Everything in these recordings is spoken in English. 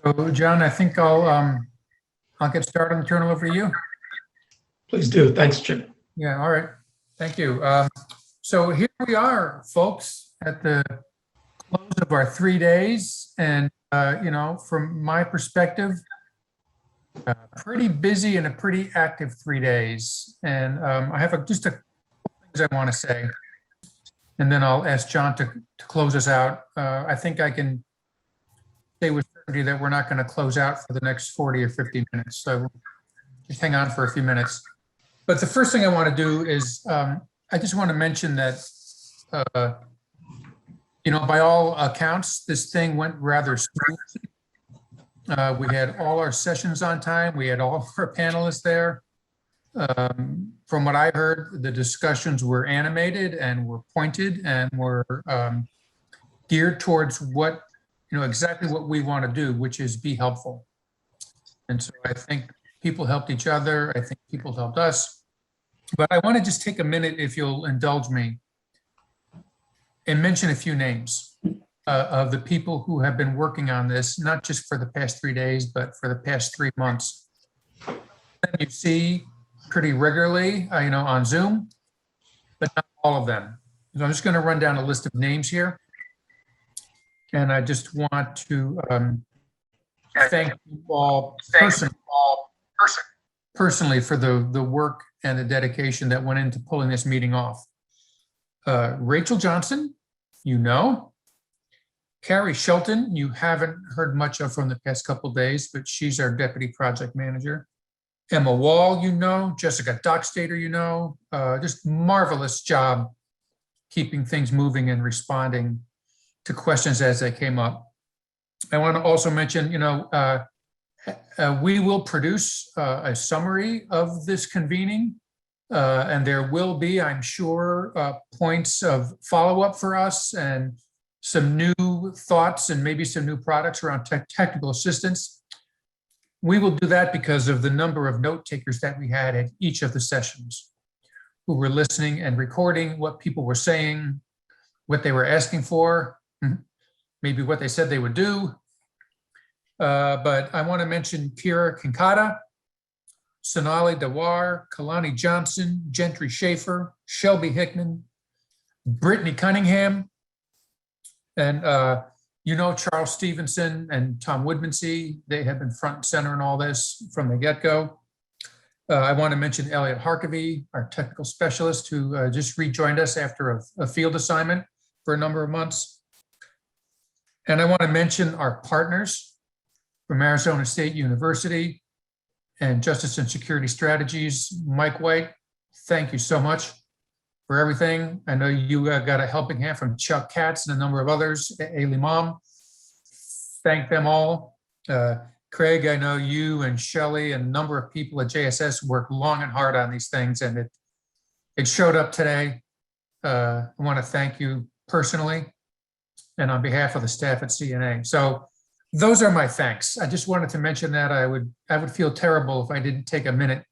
So, John, I think I'll get started and turn it over to you. Please do. Thanks, Jim. Yeah, all right. Thank you. So here we are, folks, at the close of our 3 days. And, from my perspective, pretty busy and a pretty active 3 days. And I have just a couple things I want to say. And then I'll ask John to close us out. I think I can say with certainty that we're not going to close out for the next 40 or 50 minutes. So just hang on for a few minutes. But the first thing I want to do is I just want to mention that, by all accounts, this thing went rather smoothly. We had all our sessions on time. We had all of our panelists there. From what I heard, the discussions were animated and were pointed and were geared towards exactly what we want to do, which is be helpful. And so I think people helped each other. I think people helped us. But I want to just take a minute, if you'll indulge me, and mention a few names of the people who have been working on this, not just for the past 3 days, but for the past 3 months. And you see pretty regularly, on Zoom, but not all of them. So I'm just going to run down a list of names here. And I just want to thank you all personally for the work and the dedication that went into pulling this meeting off. Rachel Johnson, Carrie Shelton, you haven't heard much of from the past couple of days, but she's our deputy project manager. Emma Wall, Jessica Dockstader, just marvelous job keeping things moving and responding to questions as they came up. I want to also mention, we will produce a summary of this convening, and there will be, I'm sure, points of follow-up for us and some new thoughts and maybe some new products around technical assistance. We will do that because of the number of note takers that we had at each of the sessions who were listening and recording what people were saying, what they were asking for, maybe what they said they would do. But I want to mention Kira Kinkata, Sonali Dewar, Kalani Johnson, Gentry Schaefer, Shelby Hickman, Brittany Cunningham, and Charles Stevenson and Tom Woodmansee. They have been front and center in all this from the get-go. I want to mention Elliot Harkavy, our technical specialist, who just rejoined us after a field assignment for a number of months. And I want to mention our partners from Arizona State University and Justice and Security Strategies. Mike White, thank you so much for everything. I know you got a helping hand from Chuck Katz and a number of others. Ailey Mom, thank them all. Craig, I know you and Shelley and a number of people at JSS worked long and hard on these things, and it showed up today. I want to thank you personally and on behalf of the staff at CNA. So those are my thanks. I just wanted to mention that. I would feel terrible if I didn't take a minute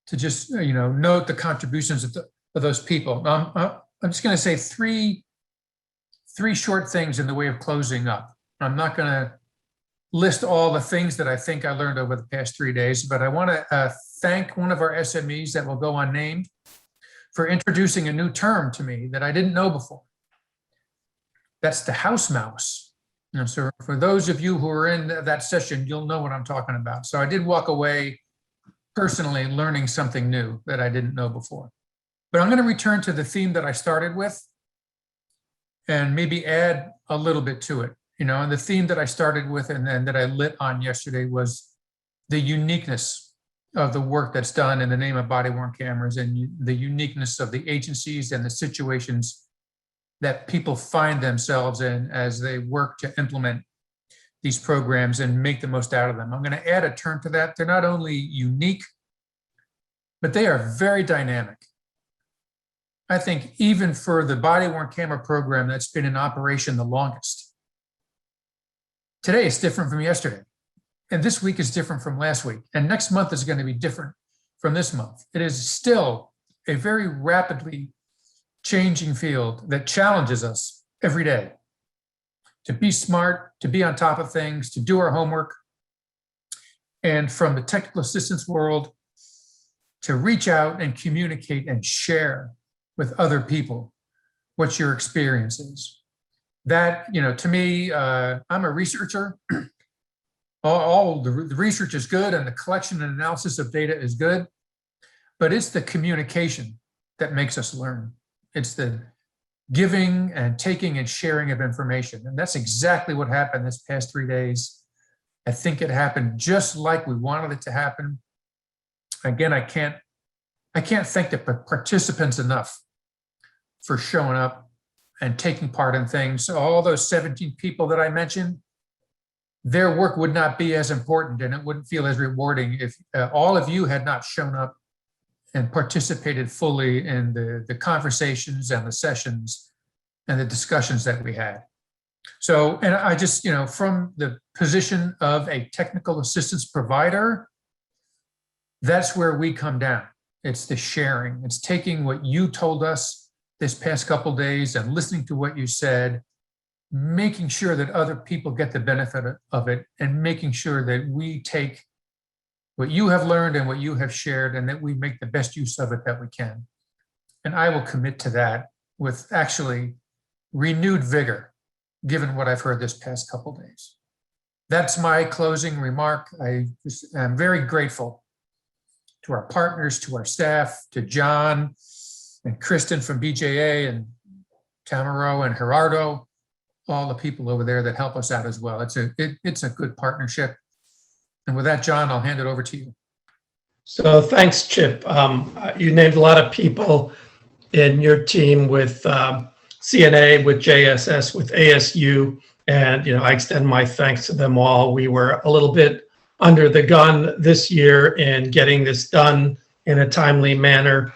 to just note the contributions of those people. I'm just going to say three short things in the way of closing up. I'm not going to list all the things that I think I learned over the past 3 days, but I want to thank one of our SMEs that will go unnamed for introducing a new term to me that I didn't know before. That's the house mouse. So for those of you who are in that session, you'll know what I'm talking about. So I did walk away personally learning something new that I didn't know before. But I'm going to return to the theme that I started with and maybe add a little bit to it. And the theme that I started with and then that I lit on yesterday was the uniqueness of the work that's done in the name of body-worn cameras and the uniqueness of the agencies and the situations that people find themselves in as they work to implement these programs and make the most out of them. I'm going to add a term to that. They're not only unique, but they are very dynamic. I think even for the body-worn camera program that's been in operation the longest, today is different from yesterday. And this week is different from last week. And next month is going to be different from this month. It is still a very rapidly changing field that challenges us every day. to be smart, to be on top of things, to do our homework. And from the technical assistance world, to reach out and communicate and share with other people what your experience is. That, to me, I'm a researcher. All the research is good and the collection and analysis of data is good, but it's the communication that makes us learn. It's the giving and taking and sharing of information. And that's exactly what happened this past 3 days. I think it happened just like we wanted it to happen. Again, I can't thank the participants enough for showing up and taking part in things. So all those 17 people that I mentioned, their work would not be as important and it wouldn't feel as rewarding if all of you had not shown up and participated fully in the conversations and the sessions and the discussions that we had. So, and I just, from the position of a technical assistance provider, that's where we come down. It's the sharing. It's taking what you told us this past couple of days and listening to what you said, making sure that other people get the benefit of it, and making sure that we take what you have learned and what you have shared and that we make the best use of it that we can. And I will commit to that with actually renewed vigor, given what I've heard this past couple of days. That's my closing remark. I'm very grateful to our partners, to our staff, to John and Kristen from BJA and Tamaro and Gerardo, all the people over there that help us out as well. It's a good partnership. And with that, John, I'll hand it over to you. So thanks, Chip. You named a lot of people in your team with CNA, with JSS, with ASU, and I extend my thanks to them all. We were a little bit under the gun this year in getting this done in a timely manner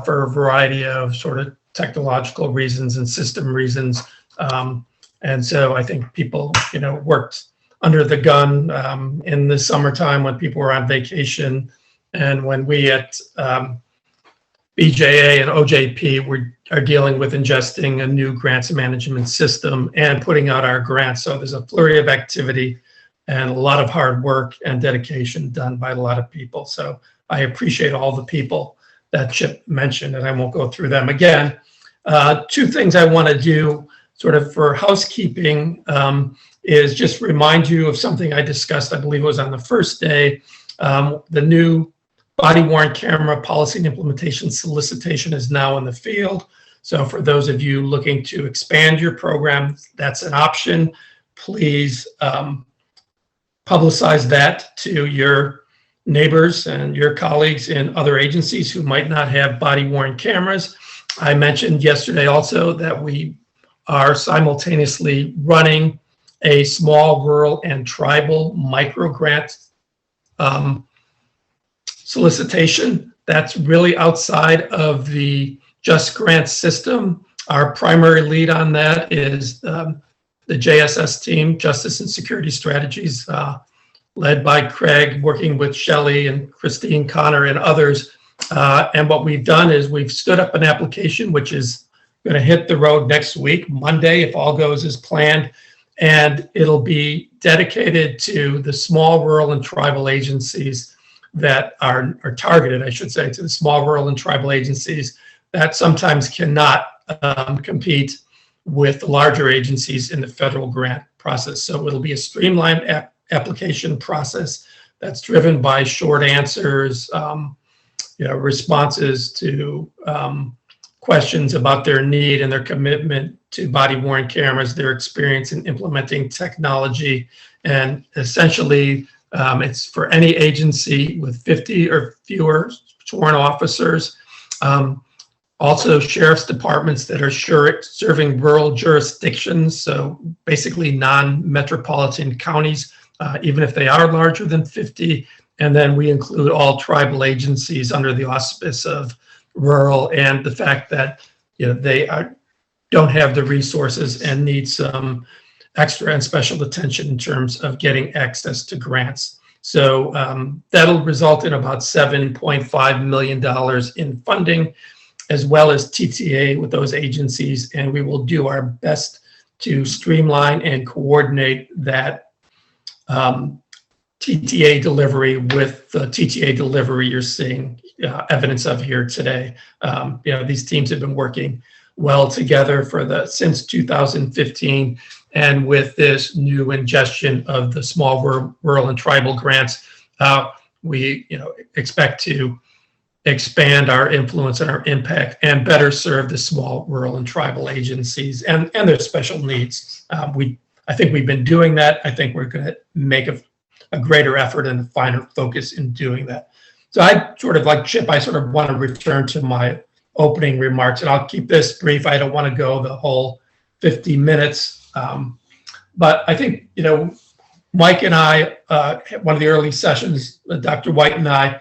for a variety of sort of technological reasons and system reasons. And so I think people, worked under the gun in the summertime when people were on vacation, and when we at BJA and OJP are dealing with ingesting a new grants management system and putting out our grants. So there's a flurry of activity and a lot of hard work and dedication done by a lot of people. So I appreciate all the people that Chip mentioned, and I won't go through them again. Two things I want to do sort of for housekeeping is just remind you of something I discussed, I believe it was on the first day. The new body-worn camera policy and implementation solicitation is now in the field. So for those of you looking to expand your program, that's an option. Please publicize that to your neighbors and your colleagues in other agencies who might not have body-worn cameras. I mentioned yesterday also that we are simultaneously running a small, rural, and tribal micro grant solicitation. That's really outside of the Just Grants system. Our primary lead on that is the JSS team, Justice and Security Strategies, led by Craig, working with Shelley and Christine Connor and others. And what we've done is we've stood up an application which is going to hit the road next week, Monday, if all goes as planned. And it'll be dedicated to the small, rural, and tribal agencies that are targeted, I should say, to the small, rural, and tribal agencies that sometimes cannot compete with the larger agencies in the federal grant process. So it'll be a streamlined application process that's driven by short answers, responses to questions about their need and their commitment to body-worn cameras, their experience in implementing technology, and essentially it's for any agency with 50 or fewer sworn officers. Also sheriff's departments that are serving rural jurisdictions, so basically non-metropolitan counties, even if they are larger than 50. And then we include all tribal agencies under the auspice of rural, and the fact that they don't have the resources and need some extra and special attention in terms of getting access to grants. So that'll result in about $7.5 million in funding, as well as TTA with those agencies, and we will do our best to streamline and coordinate that TTA delivery with the TTA delivery you're seeing evidence of here today. These teams have been working well together since 2015, and with this new ingestion of the small rural and tribal grants, we expect to expand our influence and our impact and better serve the small rural and tribal agencies and their special needs. I think we've been doing that. I think we're going to make a greater effort and a finer focus in doing that. So I sort of like Chip, I sort of want to return to my opening remarks, and I'll keep this brief. I don't want to go the whole 50 minutes. But I think, Mike and I, one of the early sessions, Dr. White and I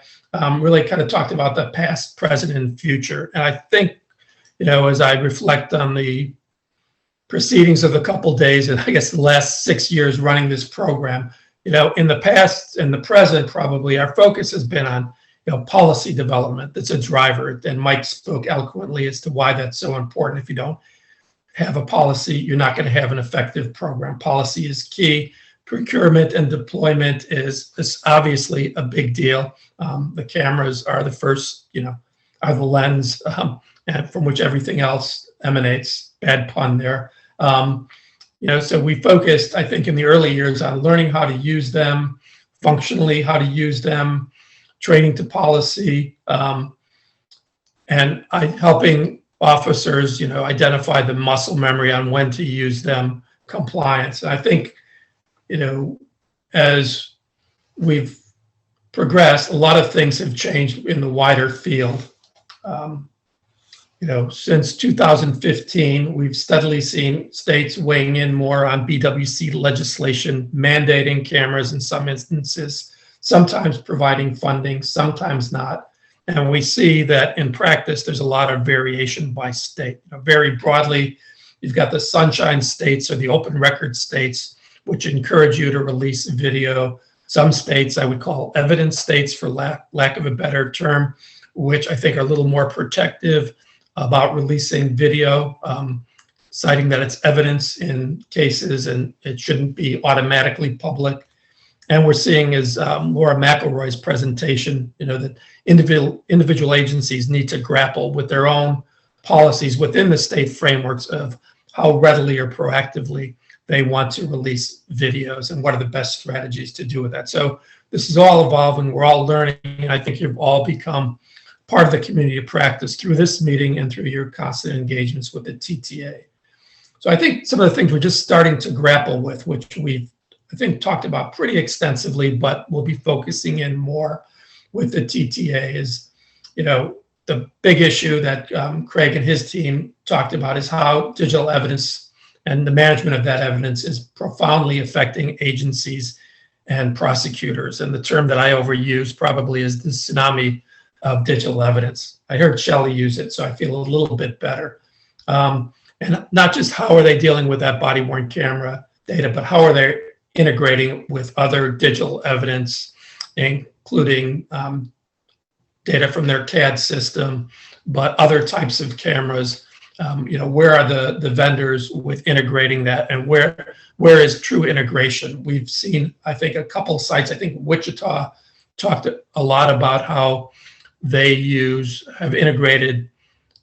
really kind of talked about the past, present, and future. And I think, as I reflect on the proceedings of a couple days, and I guess the last 6 years running this program, in the past and the present, probably our focus has been on policy development. That's a driver. And Mike spoke eloquently as to why that's so important. If you don't have a policy, you're not going to have an effective program. Policy is key. Procurement and deployment is obviously a big deal. The cameras are the first, are the lens and from which everything else emanates. Bad pun there. So we focused, I think, in the early years on learning how to use them, functionally how to use them, training to policy, and helping officers, identify the muscle memory on when to use them, compliance. And I think, as we've progressed, a lot of things have changed in the wider field. Since 2015, we've steadily seen states weighing in more on BWC legislation, mandating cameras in some instances, sometimes providing funding, sometimes not. And we see that in practice, there's a lot of variation by state. Very broadly, you've got the sunshine states or the open record states, which encourage you to release video. Some states I would call evidence states, for lack of a better term, which I think are a little more protective about releasing video, citing that it's evidence in cases and it shouldn't be automatically public. And we're seeing, as Laura McElroy's presentation, that individual agencies need to grapple with their own policies within the state frameworks of how readily or proactively they want to release videos and what are the best strategies to do with that. So this is all evolving. We're all learning. And I think you've all become part of the community of practice through this meeting and through your constant engagements with the TTA. So I think some of the things we're just starting to grapple with, which we've, I think, talked about pretty extensively, but we'll be focusing in more with the TTA is, the big issue that Craig and his team talked about is how digital evidence and the management of that evidence is profoundly affecting agencies and prosecutors. And the term that I overuse probably is the tsunami of digital evidence. I heard Shelley use it, so I feel a little bit better. And not just how are they dealing with that body-worn camera data, but how are they integrating with other digital evidence, including data from their CAD system, but other types of cameras. Where are the vendors with integrating that, and where is true integration? We've seen, I think, a couple sites. I think Wichita talked a lot about how they have integrated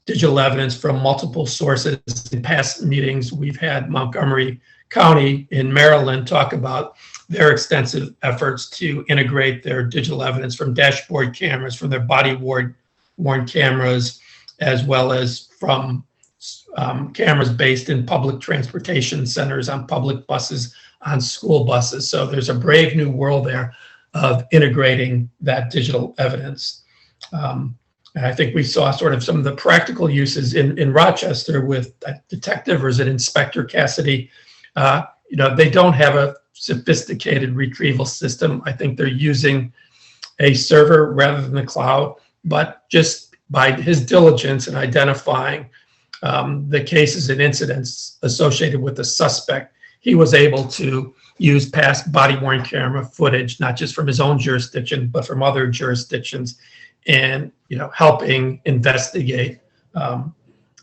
digital evidence from multiple sources. In past meetings, we've had Montgomery County in Maryland talk about their extensive efforts to integrate their digital evidence from dashboard cameras, from their body-worn cameras, as well as from cameras based in public transportation centers, on public buses, on school buses. So there's a brave new world there of integrating that digital evidence. And I think we saw sort of some of the practical uses in Rochester with Detective, or is it Inspector Cassidy? They don't have a sophisticated retrieval system. I think they're using a server rather than the cloud, but just by his diligence in identifying the cases and incidents associated with the suspect, he was able to use past body-worn camera footage, not just from his own jurisdiction, but from other jurisdictions, and helping investigate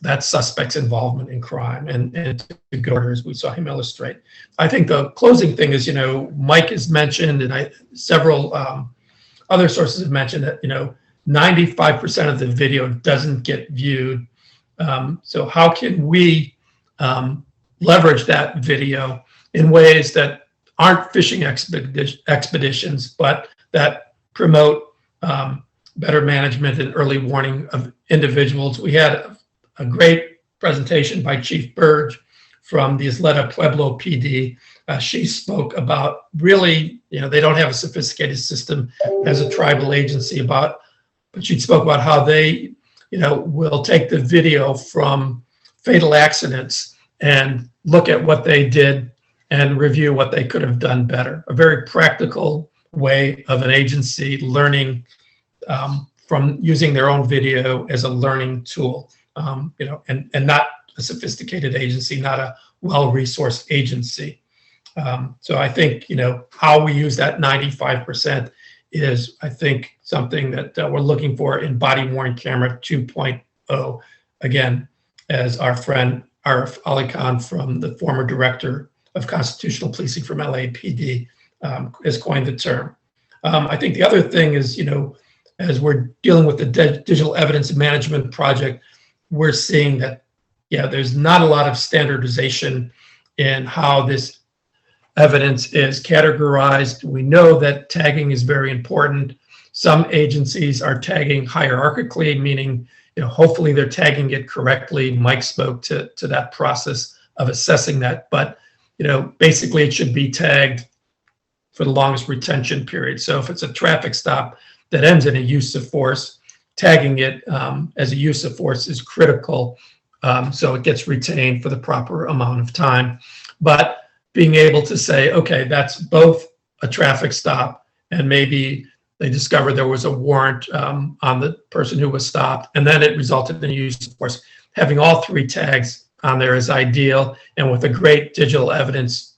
that suspect's involvement in crime and to go as we saw him illustrate. I think the closing thing is, Mike has mentioned, and several other sources have mentioned that, 95% of the video doesn't get viewed. So how can we leverage that video in ways that aren't fishing expeditions, but that promote better management and early warning of individuals? We had a great presentation by Chief Burge from the Isleta Pueblo PD. She spoke about really, they don't have a sophisticated system as a tribal agency but she spoke about how they, will take the video from fatal accidents and look at what they did and review what they could have done better. A very practical way of an agency learning from using their own video as a learning tool, and not a sophisticated agency, not a well-resourced agency. So I think, how we use that 95% is, I think, something that we're looking for in body worn camera 2.0. Again, as our friend Arif Ali Khan, from the former director of constitutional policing from LAPD, has coined the term. I think the other thing is, as we're dealing with the digital evidence management project, we're seeing that, there's not a lot of standardization in how this evidence is categorized. We know that tagging is very important. Some agencies are tagging hierarchically, meaning, hopefully they're tagging it correctly. Mike spoke to that process of assessing that, but, basically it should be tagged for the longest retention period. So if it's a traffic stop that ends in a use of force, tagging it as a use of force is critical, so it gets retained for the proper amount of time. But being able to say, okay, that's both a traffic stop and maybe they discovered there was a warrant on the person who was stopped, and then it resulted in a use of force. Having all three tags on there is ideal, and with a great digital evidence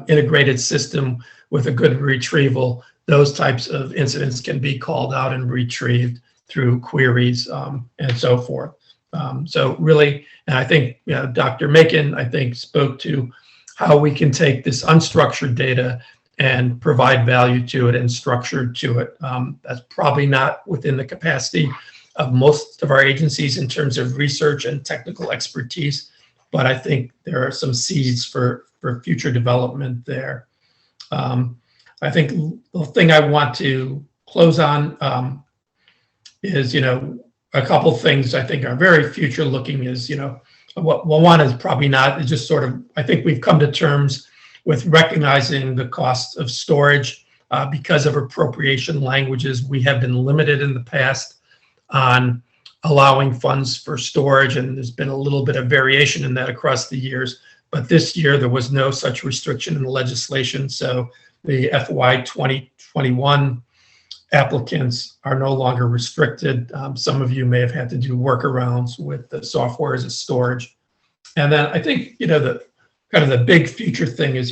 integrated system with a good retrieval, those types of incidents can be called out and retrieved through queries and so forth. So really, and I think Dr. Macon, I think, spoke to how we can take this unstructured data and provide value to it and structure to it. That's probably not within the capacity of most of our agencies in terms of research and technical expertise, but I think there are some seeds for future development there. I think the thing I want to close on is, a couple things I think are very future looking is, what one is probably not, is just sort of, I think we've come to terms with recognizing the cost of storage because of appropriation languages. We have been limited in the past on allowing funds for storage, and there's been a little bit of variation in that across the years. But this year there was no such restriction in the legislation, so the FY 2021 applicants are no longer restricted. Some of you may have had to do workarounds with the software as a storage. And then I think, the kind of the big future thing is,